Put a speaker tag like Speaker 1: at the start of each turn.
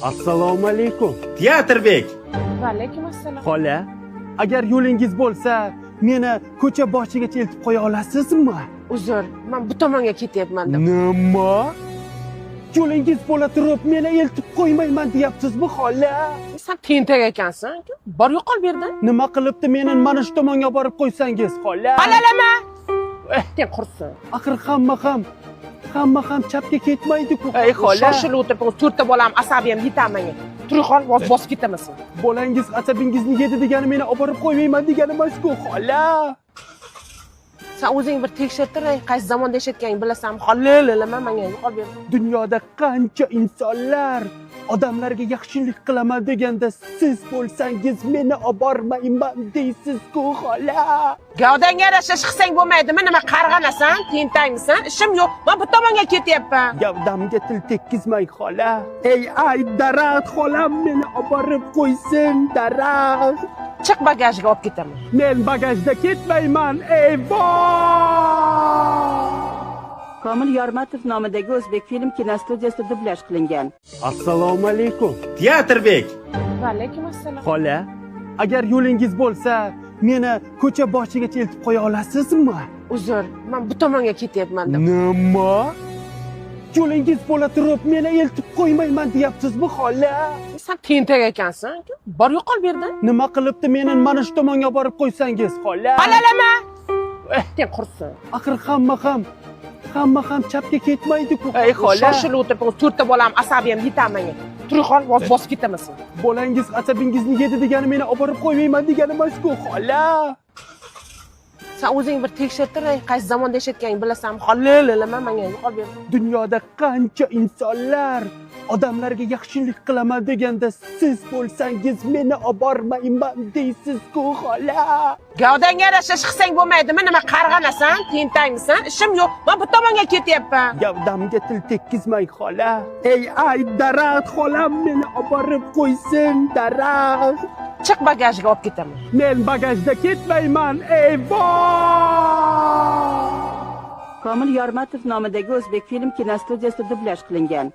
Speaker 1: Assalomu alaykum.
Speaker 2: Teatrbek.
Speaker 3: Va alaykum assalom.
Speaker 1: Xola, agar yo'lingiz bo'lsa, meni ko'cha boshigacha eltib qo'ya olasizmi?
Speaker 3: Uzr, men bu tomonga ketyapman deb.
Speaker 1: Nima? Yo'lingiz bo'la turib, meni eltib qo'ymayman deyapsizmi, xola?
Speaker 3: Sen tentak ekansan. Bor yo'qol bu yerda.
Speaker 1: Nima qilibdi meni mana shu tomonga borib qo'ysangiz, xola?
Speaker 3: Alalama. Sen qursin.
Speaker 1: Axir hamma ham chapga ketmaydi-ku. Ey xola.
Speaker 3: Shoshilib o'tirib, to'rtta bolam asabiyam yetamiga. Turing qol, bosib ketamisan.
Speaker 1: Bolangiz asabingizni yedi degani meni olib borib qo'ymayman degani emas-ku, xola.
Speaker 3: Sen o'zing bir tekshirtiring, qaysi zamonda yashayotganingni bilasanmi? Xolalama menga yo'qol ber.
Speaker 1: Dunyoda qancha insonlar odamlarga yaxshilik qilaman deganda siz bo'lsangiz meni olib bormayman deysiz-ku, xola.
Speaker 3: Gavdanga yarasha qilsang bo'lmaydimi? Nima qarg'anasan? Tentakmisan? Ishim yo'q. Men bu tomonga ketyapman.
Speaker 1: Gavdamga til tekkizmang, xola. Ay daraxt, xolam meni olib borib qo'ysin, daraxt.
Speaker 3: Chiq bagajga olib ketaman.
Speaker 1: Men bagajda ketmayman. Voy!
Speaker 4: Komil Yormatov nomidagi o'zbek film kinostudiyasida dublyaj qilingan.
Speaker 1: Assalomu alaykum.
Speaker 2: Teatrbek.
Speaker 3: Va alaykum assalom.
Speaker 1: Xola, agar yo'lingiz bo'lsa, meni ko'cha boshigacha eltib qo'ya olasizmi?
Speaker 3: Uzr, men bu tomonga ketyapman deb.
Speaker 1: Nima? Yo'lingiz bo'la turib, meni eltib qo'ymayman deyapsizmi, xola?
Speaker 3: Sen tentak ekansan. Bor yo'qol bu yerda.
Speaker 1: Nima qilibdi meni mana shu tomonga borib qo'ysangiz, xola?
Speaker 3: Alalama. Sen qursin.
Speaker 1: Axir hamma ham chapga ketmaydi-ku. Ey xola.
Speaker 3: Shoshilib o'tirib, to'rtta bolam asabiyam yetamiga. Turing qol, bosib ketamisan.
Speaker 1: Bolangiz asabingizni yedi degani meni olib borib qo'ymayman degani emas-ku, xola.
Speaker 3: Sen o'zing bir tekshirtiring, qaysi zamonda yashayotganingni bilasanmi? Xolalama menga yo'qol ber.
Speaker 1: Dunyoda qancha insonlar odamlarga yaxshilik qilaman deganda siz bo'lsangiz meni olib bormayman deysiz-ku, xola.
Speaker 3: Gavdanga yarasha qilsang bo'lmaydimi? Nima qarg'anasan? Tentakmisan? Ishim yo'q. Men bu tomonga ketyapman.
Speaker 1: Gavdamga til tekkizmang, xola. Ay daraxt, xolam meni olib borib qo'ysin, daraxt.
Speaker 3: Chiq bagajga olib ketaman.
Speaker 1: Men bagajda ketmayman. Voy!
Speaker 4: Komil Yormatov nomidagi o'zbek film kinostudiyasida dublyaj qilingan.